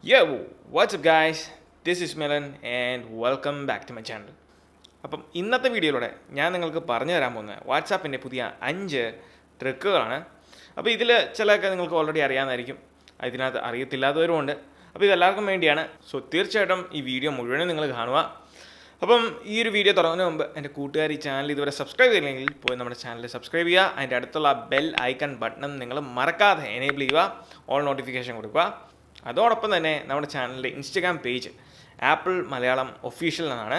Yo, what's up guys? This is Milan and welcome back to my channel. അപ്പം ഇന്നത്തെ വീഡിയോയിലൂടെ ഞാൻ നിങ്ങൾക്ക് പറഞ്ഞു തരാൻ പോകുന്നത് വാട്സാപ്പിൻ്റെ പുതിയ 5 ട്രിക്കുകളാണ്. അപ്പോൾ ഇതിൽ ചിലതൊക്കെ നിങ്ങൾക്ക് ഓൾറെഡി അറിയാമായിരിക്കും, ഇതിനകത്ത് അറിയത്തില്ലാത്തവരുമുണ്ട്. അപ്പോൾ ഇതെല്ലാവർക്കും വേണ്ടിയാണ്. സോ തീർച്ചയായിട്ടും ഈ വീഡിയോ മുഴുവനും നിങ്ങൾ കാണുക. അപ്പം ഈ ഒരു വീഡിയോ തുടങ്ങുന്നതിന് മുമ്പ് എൻ്റെ കൂട്ടുകാർ ഈ ചാനൽ ഇതുവരെ സബ്സ്ക്രൈബ് ചെയ്തില്ലെങ്കിൽ പോയി നമ്മുടെ ചാനൽ സബ്സ്ക്രൈബ് ചെയ്യുക. അതിൻ്റെ അടുത്തുള്ള ബെൽ ഐക്കൺ ബട്ടൺ നിങ്ങൾ മറക്കാതെ എനേബിൾ ചെയ്യുക, ഓൾ നോട്ടിഫിക്കേഷൻ കൊടുക്കുക. അതോടൊപ്പം തന്നെ നമ്മുടെ ചാനലിൻ്റെ Instagram page apple Malayalam official എന്നാണ്.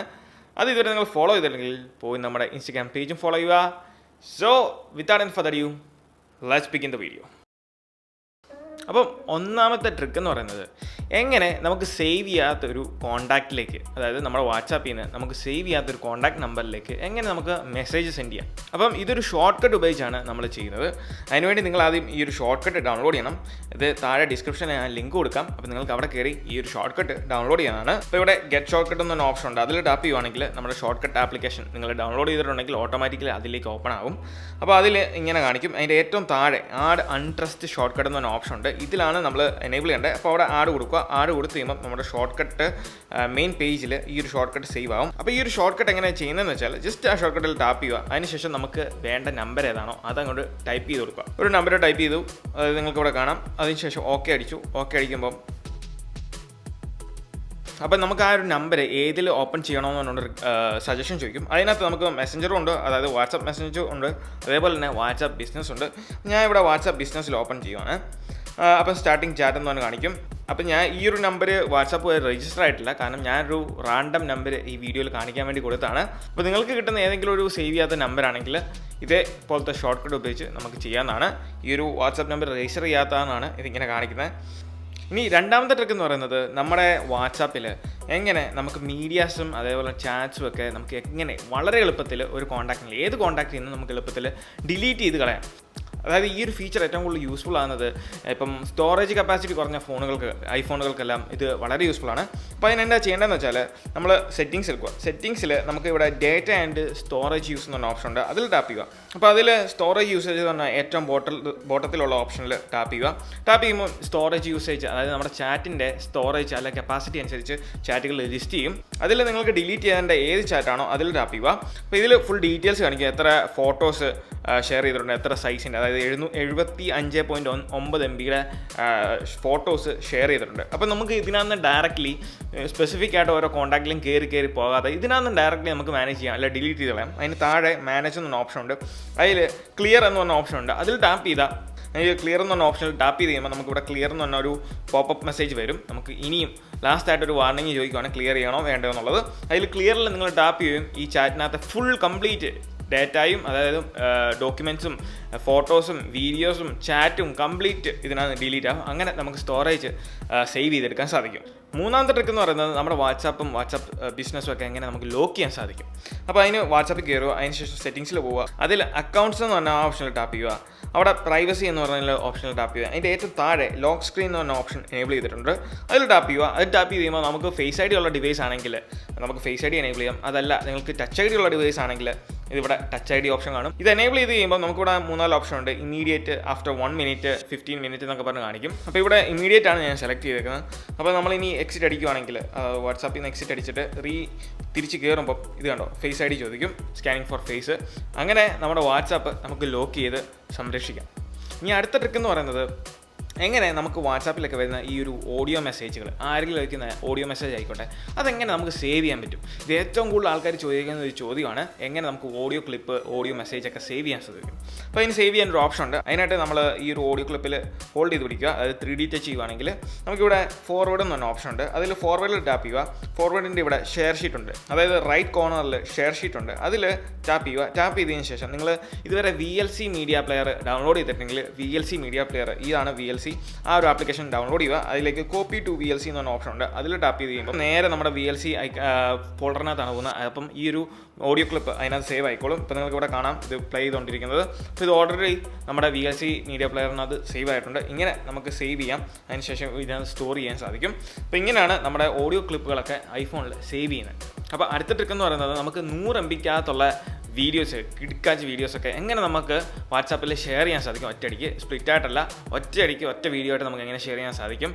അത് ഇതുവരെ നിങ്ങൾ ഫോളോ ചെയ്തില്ലെങ്കിൽ പോയി നമ്മുടെ ഇൻസ്റ്റഗ്രാം പേജും ഫോളോ ചെയ്യുക. So without any further you, let's begin the video. അപ്പം ഒന്നാമത്തെ ട്രിക്ക് എന്ന് പറയുന്നത് എങ്ങനെ നമുക്ക് സേവ് ചെയ്യാത്തൊരു കോൺടാക്റ്റിലേക്ക്, അതായത് നമ്മുടെ വാട്സാപ്പിൽ നിന്ന് നമുക്ക് സേവ് ചെയ്യാത്തൊരു കോൺടാക്ട് നമ്പറിലേക്ക് എങ്ങനെ നമുക്ക് മെസ്സേജ് സെൻഡ് ചെയ്യാം. അപ്പം ഇതൊരു ഷോർട്ട് കട്ട് ഉപയോഗിച്ചാണ് നമ്മൾ ചെയ്യുന്നത്. അതിനുവേണ്ടി നിങ്ങൾ ആദ്യം ഈ ഒരു ഷോർട്ട് കട്ട് ഡൗൺലോഡ് ചെയ്യണം. ഇത് താഴെ ഡിസ്ക്രിപ്ഷനിൽ ഞാൻ ലിങ്ക് കൊടുക്കാം. അപ്പോൾ നിങ്ങൾക്ക് അവിടെ കയറി ഈ ഒരു ഷോർട്ട് കട്ട് ഡൗൺലോഡ് ചെയ്യാനാണ്. അപ്പോൾ ഇവിടെ ഗെറ്റ് ഷോർട്ട് കട്ട് എന്നൊരു ഓപ്ഷൻ ഉണ്ട്. അതിൽ ടാപ്പ് ചെയ്യുവാണെങ്കിൽ നമ്മുടെ ഷോർട്ട് കട്ട് ആപ്ലിക്കേഷൻ നിങ്ങൾ ഡൗൺലോഡ് ചെയ്തിട്ടുണ്ടെങ്കിൽ ഓട്ടോമാറ്റിക്കലി അതിലേക്ക് ഓപ്പൺ ആകും. അപ്പോൾ അതിൽ ഇങ്ങനെ കാണിക്കും. അതിൻ്റെ ഏറ്റവും താഴെ ആഡ് അൺട്രസ്റ്റ് ഷോർട്ട് കട്ട് എന്നൊരു ഓപ്ഷൻ ഉണ്ട്. ഇതിലാണ് നമ്മൾ എനേബിൾ ചെയ്യേണ്ടത്. അപ്പോൾ അവിടെ ആഡ് കൊടുക്കുക. ആഡ് കൊടുത്ത് കഴിയുമ്പോൾ നമ്മുടെ ഷോർട്ട് കട്ട് മെയിൻ പേജിൽ ഈ ഒരു ഷോർട്ട് കട്ട് സേവ് ആവും. അപ്പോൾ ഈ ഒരു ഷോർട്ട് കട്ട് എങ്ങനെയാണ് ചെയ്യുന്നതെന്ന് വെച്ചാൽ ജസ്റ്റ് ആ ഷോർട്ട് കട്ടിൽ ടാപ്പ് ചെയ്യുക. അതിനുശേഷം നമുക്ക് വേണ്ട നമ്പർ ഏതാണോ അതങ്ങോട്ട് ടൈപ്പ് ചെയ്ത് കൊടുക്കുക. ഒരു നമ്പർ ടൈപ്പ് ചെയ്തു, അത് നിങ്ങൾക്ക് ഇവിടെ കാണാം. അതിനുശേഷം ഓക്കെ അടിച്ചു. ഓക്കെ അടിക്കുമ്പം അപ്പം നമുക്ക് ആ ഒരു നമ്പർ ഏതിൽ ഓപ്പൺ ചെയ്യണമെന്നുള്ളൊരു സജഷൻ ചോദിക്കും. അതിനകത്ത് നമുക്ക് മെസ്സഞ്ചറും ഉണ്ട്, അതായത് വാട്സാപ്പ് മെസ്സഞ്ചറും ഉണ്ട്, അതേപോലെ തന്നെ വാട്സാപ്പ് ബിസിനസ് ഉണ്ട്. ഞാൻ ഇവിടെ വാട്സാപ്പ് ബിസിനസ്സിൽ ഓപ്പൺ ചെയ്യുവാണ്. അപ്പം സ്റ്റാർട്ടിങ് ചാറ്റ് എന്ന് പറഞ്ഞ് കാണിക്കും. അപ്പം ഞാൻ ഈ ഒരു നമ്പർ വാട്സാപ്പ് രജിസ്റ്റർ ആയിട്ടില്ല, കാരണം ഞാനൊരു റാൻഡം നമ്പർ ഈ വീഡിയോയിൽ കാണിക്കാൻ വേണ്ടി കൊടുത്താണ്. അപ്പോൾ നിങ്ങൾക്ക് കിട്ടുന്ന ഏതെങ്കിലും ഒരു സേവ് ചെയ്യാത്ത നമ്പർ ആണെങ്കിൽ ഇതേപോലത്തെ ഷോർട്ട് കട്ട് ഉപയോഗിച്ച് നമുക്ക് ചെയ്യാവുന്നതാണ്. ഈ ഒരു വാട്സാപ്പ് നമ്പർ രജിസ്റ്റർ ചെയ്യാത്തതാണ് ഇതിങ്ങനെ കാണിക്കുന്നത്. ഇനി രണ്ടാമത്തെ ട്രിക്ക് എന്ന് പറയുന്നത് നമ്മുടെ വാട്സാപ്പിൽ എങ്ങനെ നമുക്ക് മീഡിയാസും അതേപോലെ ചാറ്റ്സും ഒക്കെ നമുക്ക് എങ്ങനെ വളരെ എളുപ്പത്തിൽ ഒരു കോൺടാക്റ്റിൽ ഏത് കോൺടാക്റ്റിൽ നിന്നും നമുക്ക് എളുപ്പത്തിൽ ഡിലീറ്റ് ചെയ്ത് കളയാം. അതായത് ഈ ഒരു ഫീച്ചർ ഏറ്റവും കൂടുതൽ യൂസ്ഫുൾ ആകുന്നത് ഇപ്പം സ്റ്റോറേജ് കപ്പാസിറ്റി കുറഞ്ഞ ഫോണുകൾക്ക്, ഐഫോണുകൾക്കെല്ലാം ഇത് വളരെ യൂസ്ഫുൾ ആണ്. അപ്പോൾ അതിനെന്താ ചെയ്യേണ്ടതെന്ന് വെച്ചാൽ നമ്മൾ സെറ്റിങ്സ് എടുക്കുക. സെറ്റിങ്സിൽ നമുക്ക് ഇവിടെ ഡേറ്റ ആൻഡ് സ്റ്റോറേജ് യൂസ് എന്ന് പറഞ്ഞ ഓപ്ഷൻ ഉണ്ട്. അതിൽ ടാപ്പ് ചെയ്യുക. അപ്പോൾ അതിൽ സ്റ്റോറേജ് യൂസേജ് എന്ന് പറഞ്ഞാൽ ഏറ്റവും ബോട്ടത്തിലുള്ള ഓപ്ഷനിൽ ടാപ്പ് ചെയ്യുക. ടാപ്പ് ചെയ്യുമ്പോൾ സ്റ്റോറേജ് യൂസേജ്, അതായത് നമ്മുടെ ചാറ്റിൻ്റെ സ്റ്റോറേജ് അല്ല കപ്പാസിറ്റി അനുസരിച്ച് ചാറ്റുകൾ ലിസ്റ്റ് ചെയ്യും. അതിൽ നിങ്ങൾക്ക് ഡിലീറ്റ് ചെയ്യേണ്ട ഏത് ചാറ്റാണോ അതിൽ ടാപ്പ് ചെയ്യുക. അപ്പോൾ ഇതിൽ ഫുൾ ഡീറ്റെയിൽസ് കാണിക്കുക. എത്ര ഫോട്ടോസ് ഷെയർ ചെയ്തിട്ടുണ്ട്, എത്ര സൈസിൻ്റെ, അതായത് 75.9 MB ഫോട്ടോസ് ഷെയർ ചെയ്തിട്ടുണ്ട്. അപ്പോൾ നമുക്ക് ഇതിനകത്ത് ഡയറക്റ്റ്ലി സ്പെസിഫിക് ആയിട്ട് ഓരോ കോൺടാക്റ്റിലും കയറി പോകാതെ ഇതിനകത്ത് ഡയറക്റ്റ്ലി നമുക്ക് മാനേജ് ചെയ്യാം, അല്ല ഡിലീറ്റ് ചെയ്ത് കളയാം. അതിന് താഴെ മാനേജ് എന്ന ഓപ്ഷൻ ഉണ്ട്. അതിൽ ക്ലിയർ എന്ന് പറഞ്ഞ ഓപ്ഷൻ ഉണ്ട്. അതിൽ ടാപ്പ് ചെയ്താൽ ഈ ക്ലിയർ എന്ന് പറഞ്ഞ ഓപ്ഷനിൽ ടാപ്പ് ചെയ്ത് കഴിയുമ്പോൾ നമുക്കിവിടെ ക്ലിയർ എന്ന് പറഞ്ഞ ഒരു പോപ്പപ്പ് മെസ്സേജ് വരും. നമുക്ക് ഇനിയും ലാസ്റ്റായിട്ടൊരു വാർണിംഗ് ചോദിക്കുകയാണ് ക്ലിയർ ചെയ്യണോ വേണ്ടോ എന്നുള്ളത്. അതിൽ ക്ലിയറിൽ നിങ്ങൾ ടാപ്പ് ചെയ്യും. ഈ ചാറ്റിനകത്ത് ഫുൾ കംപ്ലീറ്റ് ഡേറ്റയും, അതായത് ഡോക്യുമെൻറ്റ്സും ഫോട്ടോസും വീഡിയോസും ചാറ്റും കംപ്ലീറ്റ് ഇതിനകത്ത് ഡിലീറ്റ് ആകും. അങ്ങനെ നമുക്ക് സ്റ്റോറേജ് സേവ് ചെയ്തെടുക്കാൻ സാധിക്കും. മൂന്നാമത്തെ ട്രിക്ക് എന്ന് പറയുന്നത് നമ്മുടെ വാട്സാപ്പും വാട്സാപ്പ് ബിസിനസ്സും ഒക്കെ എങ്ങനെ നമുക്ക് ലോക്ക് ചെയ്യാൻ സാധിക്കും. അപ്പോൾ അതിന് വാട്സാപ്പിൽ കയറുക. അതിനുശേഷം സെറ്റിങ്സിൽ പോവുക. അതിൽ അക്കൗണ്ട്സ് എന്ന് പറഞ്ഞ ഓപ്ഷനിൽ ടാപ്പ് ചെയ്യുക. അവിടെ പ്രൈവസി എന്ന് പറഞ്ഞ ഓപ്ഷനിൽ ടാപ്പ് ചെയ്യുക. അതിൻ്റെ ഏറ്റവും താഴെ ലോക്ക് സ്ക്രീൻ എന്ന് പറഞ്ഞ ഓപ്ഷൻ എനേബിൾ ചെയ്തിട്ടുണ്ട്. അതിൽ ടാപ്പ് ചെയ്യുക. അതിൽ ടാപ്പ് ചെയ്ത് കഴിയുമ്പോൾ നമുക്ക് ഫേസ് ഐ ഡി ഉള്ള ഡിവൈസ് ആണെങ്കിൽ നമുക്ക് ഫേസ് ഐ ഡി എനേബിൾ ചെയ്യാം. അതല്ല നിങ്ങൾക്ക് ടച്ച് ഐ ഡി ഉള്ള ഡിവൈസ് ആണെങ്കിൽ ഇതിവിടെ ടച്ച് ഐ ഡി ഓപ്ഷൻ കാണും. ഇത് എനേബിൾ ചെയ്ത് കഴിയുമ്പോൾ നമുക്കിവിടെ 3-4 ഓപ്ഷൻ ഉണ്ട്. ഇമ്മീഡിയറ്റ്, ആഫ്റ്റർ 1 മിനിറ്റ്, 15 മിനിറ്റ് എന്നൊക്കെ പറഞ്ഞ് കാണിക്കും. അപ്പോൾ ഇവിടെ ഇമ്മീഡിയറ്റ് ആണ് ഞാൻ സെലക്ട് ചെയ്തേക്കുന്നത്. അപ്പോൾ നമ്മളിനി എക്സിറ്റ് അടിക്കുകയാണെങ്കിൽ വാട്സാപ്പിൽ നിന്ന് എക്സിറ്റ് അടിച്ചിട്ട് തിരിച്ച് കയറുമ്പോൾ ഇത് കണ്ടോ, ഫേസ് ഐ ഡി ചോദിക്കും, സ്കാനിങ് ഫോർ ഫേസ്. അങ്ങനെ നമ്മുടെ വാട്സാപ്പ് നമുക്ക് ലോക്ക് ചെയ്ത് സംരക്ഷിക്കാം. ഇനി അടുത്ത ട്രിക്ക് എന്ന് പറയുന്നത് എങ്ങനെ നമുക്ക് വാട്സാപ്പിലൊക്കെ വരുന്ന ഈ ഒരു ഓഡിയോ മെസ്സേജുകൾ, ആരെങ്കിലും അയക്കുന്ന ഓഡിയോ മെസ്സേജ് ആയിക്കോട്ടെ, അതെങ്ങനെ നമുക്ക് സേവ് ചെയ്യാൻ പറ്റും. ഇത് ഏറ്റവും കൂടുതൽ ആൾക്കാർ ചോദിക്കുന്ന ഒരു ചോദ്യമാണ്, എങ്ങനെ നമുക്ക് ഓഡിയോ ക്ലിപ്പ്, ഓഡിയോ മെസ്സേജൊക്കെ സേവ് ചെയ്യാൻ സാധിക്കും. അപ്പോൾ അതിന് സേവ് ചെയ്യാൻ ഒരു ഓപ്ഷൻ ഉണ്ട്. അതിനായിട്ട് നമ്മൾ ഈ ഒരു ഓഡിയോ ക്ലിപ്പിൽ ഹോൾഡ് ചെയ്ത് പിടിക്കുക. അതായത് 3D ടച്ച് ചെയ്യുവാണെങ്കിൽ നമുക്കിവിടെ ഫോർവേഡ് എന്ന് പറഞ്ഞ ഓപ്ഷൻ ഉണ്ട്. അതിൽ ഫോർവേഡിൽ ടാപ്പ് ചെയ്യുക. ഫോർവേഡിൻ്റെ ഇവിടെ ഷെയർ ഷീറ്റ് ഉണ്ട്, അതായത് റൈറ്റ് കോർണറിൽ ഷെയർ ഷീറ്റ് ഉണ്ട്. അതിൽ ടാപ്പ് ചെയ്യുക. ടാപ്പ് ചെയ്തതിന് ശേഷം നിങ്ങൾ ഇതുവരെ VLC മീഡിയ പ്ലെയർ ഡൗൺലോഡ് ചെയ്തിട്ടുണ്ടെങ്കിൽ VLC മീഡിയ പ്ലെയർ, ഇതാണ് VLC, ആ ഒരു ആപ്ലിക്കേഷൻ ഡൗൺലോഡ് ചെയ്യുക. അതിലേക്ക് കോപ്പി ടു VLC എന്ന് പറഞ്ഞ ഓപ്ഷൻ ഉണ്ട്. അതിൽ ടാപ്പ് ചെയ്ത് കഴിയുമ്പോൾ നേരെ നമ്മുടെ VLC ഫോൾഡറിനകത്താണ് പോകുന്നത്. അപ്പം ഈ ഒരു ഓഡിയോ ക്ലിപ്പ് അതിനകത്ത് സേവ് ആയിക്കോളും. ഇപ്പോൾ നിങ്ങൾക്ക് ഇവിടെ കാണാം ഇത് പ്ലേ ചെയ്തുകൊണ്ടിരിക്കുന്നത്. അപ്പോൾ ഇത് ഓൾറെഡി നമ്മുടെ VLC മീഡിയ പ്ലെയറിനകത്ത് സേവ് ആയിട്ടുണ്ട്. ഇങ്ങനെ നമുക്ക് സേവ് ചെയ്യാം. അതിനുശേഷം ഇതിനകത്ത് സ്റ്റോർ ചെയ്യാൻ സാധിക്കും. അപ്പോൾ ഇങ്ങനെയാണ് നമ്മുടെ ഓഡിയോ ക്ലിപ്പുകളൊക്കെ ഐഫോണിൽ സേവ് ചെയ്യുന്നത്. അപ്പോൾ അടുത്ത ട്രിക്ക് എന്ന് പറയുന്നത് നമുക്ക് 100 MB വീഡിയോസ് കിടക്കാച്ച് വീഡിയോസൊക്കെ എങ്ങനെ നമുക്ക് വാട്സാപ്പിൽ ഷെയർ ചെയ്യാൻ സാധിക്കും ഒറ്റയടിക്ക്, സ്പ്ലിറ്റായിട്ടല്ല, ഒറ്റ വീഡിയോ ആയിട്ട് നമുക്ക് എങ്ങനെ ഷെയർ ചെയ്യാൻ സാധിക്കും.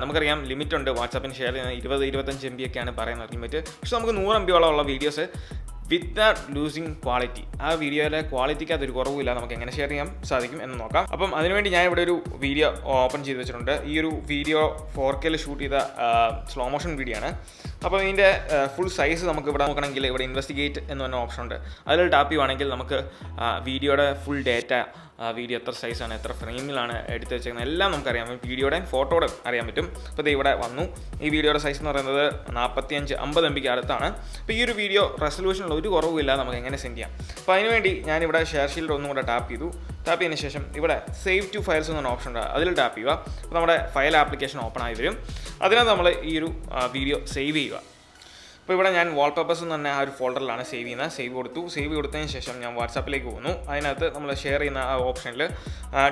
നമുക്കറിയാം ലിമിറ്റുണ്ട് വാട്സാപ്പിന് ഷെയർ ചെയ്യുന്നത് 20-25 MB ഒക്കെയാണ് പറയുന്നത് ലിമിറ്റ്. പക്ഷേ നമുക്ക് 100 MB ഉള്ള വീഡിയോസ് വിത്തൗട്ട് ലൂസിങ് ക്വാളിറ്റി, ആ വീഡിയോയിലെ ക്വാളിറ്റിക്ക് അതൊരു കുറവില്ല, നമുക്ക് എങ്ങനെ ഷെയർ ചെയ്യാൻ സാധിക്കും എന്ന് നോക്കാം. അപ്പം അതിനുവേണ്ടി ഞാൻ ഇവിടെ ഒരു വീഡിയോ ഓപ്പൺ ചെയ്ത് വെച്ചിട്ടുണ്ട്. ഈ ഒരു വീഡിയോ 4K ഷൂട്ട് ചെയ്ത സ്ലോ മോഷൻ വീഡിയോ ആണ്. അപ്പോൾ ഇതിൻ്റെ ഫുൾ സൈസ് നമുക്ക് ഇവിടെ നോക്കണമെങ്കിൽ ഇവിടെ ഇൻവെസ്റ്റിഗേറ്റ് എന്ന് പറഞ്ഞ ഓപ്ഷൻ ഉണ്ട്. അതിൽ ടാപ്പ് ചെയ്യുവാണെങ്കിൽ നമുക്ക് വീഡിയോയുടെ ഫുൾ ഡേറ്റ, വീഡിയോ എത്ര സൈസാണ്, എത്ര ഫ്രെയിമിലാണ് എടുത്ത് വെച്ചേക്കുന്നത് എല്ലാം നമുക്കറിയാം. വീഡിയോയുടെയും ഫോട്ടോയുടെ അറിയാൻ പറ്റും. അപ്പോൾ ഇത് ഇവിടെ വന്നു. ഈ വീഡിയോയുടെ സൈസ് എന്ന് പറയുന്നത് 45-50 MB അടുത്താണ്. അപ്പോൾ ഈ ഒരു വീഡിയോ റെസൊല്യൂഷനിൽ ഒരു കുറവുമില്ല, നമുക്ക് എങ്ങനെ സെൻഡ് ചെയ്യാം. അപ്പോൾ അതിനുവേണ്ടി ഞാനിവിടെ ഷെയർ ഷീൽഡ് ഒന്നും കൂടെ ടാപ്പ് ചെയ്തു. ടാപ്പ് ചെയ്തതിന് ശേഷം ഇവിടെ സേവ് ടു ഫയൽസ് എന്നൊരു ഓപ്ഷൻ ഉണ്ട്, അതിൽ ടാപ്പ് ചെയ്യുക. അപ്പോൾ നമ്മുടെ ഫയൽ ആപ്ലിക്കേഷൻ ഓപ്പൺ ആയി വരും. അതിനകത്ത് നമ്മൾ ഈ ഒരു വീഡിയോ സേവ് ചെയ്യുക. അപ്പോൾ ഇവിടെ ഞാൻ വാൾപേപ്പേഴ്സ് എന്ന് പറഞ്ഞ ആ ഒരു ഫോൾഡറിലാണ് സേവ് ചെയ്യുന്നത്. സേവ് കൊടുത്തതിന് ശേഷം ഞാൻ വാട്സാപ്പിലേക്ക് പോകുന്നു. അതിനകത്ത് നമ്മൾ ഷെയർ ചെയ്യുന്ന ആ ഓപ്ഷനിൽ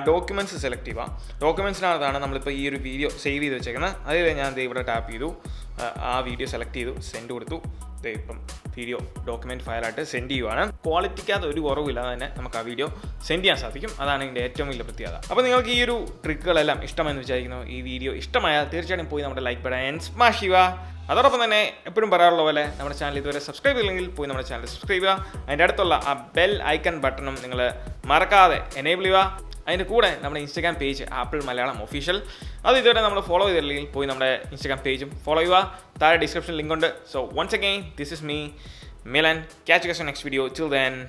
ഡോക്യുമെൻറ്റ്സ് സെലക്ട് ചെയ്യുക. ഡോക്യുമെൻറ്റ്സിനകത്താണ് നമ്മളിപ്പോൾ ഈ ഒരു വീഡിയോ സേവ് ചെയ്ത് വെച്ചേക്കുന്നത്. അതിൽ ഞാൻ ഇവിടെ ടാപ്പ് ചെയ്തു, ആ വീഡിയോ സെലക്ട് ചെയ്തു, സെൻഡ് കൊടുത്തു. ഇപ്പം വീഡിയോ ഡോക്യുമെൻറ്റ് ഫയലായിട്ട് സെൻഡ് ചെയ്യുവാണ്. ക്വാളിറ്റിക്കകത്ത് ഒരു കുറവില്ലാതെ തന്നെ നമുക്ക് ആ വീഡിയോ സെൻഡ് ചെയ്യാൻ സാധിക്കും. അതാണ് ഇതിൻ്റെ ഏറ്റവും വലിയ പ്രത്യേകത. അപ്പോൾ നിങ്ങൾക്ക് ഈ ഒരു ട്രിക്കുകളെല്ലാം ഇഷ്ടമെന്ന് വിചാരിക്കുന്നു. ഈ വീഡിയോ ഇഷ്ടമായാൽ തീർച്ചയായിട്ടും പോയി നമ്മുടെ ലൈക്ക് ബട്ടൺ സ്മാഷ് ചെയ്യുക. അതോടൊപ്പം തന്നെ എപ്പോഴും പറയാറുള്ള പോലെ നമ്മുടെ ചാനൽ ഇതുവരെ സബ്സ്ക്രൈബ് ചെയ്യില്ലെങ്കിൽ പോയി നമ്മുടെ ചാനൽ സബ്സ്ക്രൈബ് ചെയ്യുക. അതിൻ്റെ അടുത്തുള്ള ആ ബെൽ ഐക്കൺ ബട്ടണും നിങ്ങൾ മറക്കാതെ എനേബിൾ ചെയ്യുക. അതിൻ്റെ കൂടെ നമ്മുടെ Instagram page apple Malayalam official, അത് ഇതുവരെ നമ്മൾ ഫോളോ ചെയ്തില്ലെങ്കിൽ പോയി നമ്മുടെ ഇൻസ്റ്റാഗ്രാം പേജും ഫോളോ ചെയ്യുക. താഴെ ഡിസ്ക്രിപ്ഷൻ ലിങ്ക് ഉണ്ട്. So once again, this is me Milan. Catch you guys on the next video. Till then,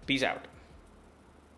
peace out.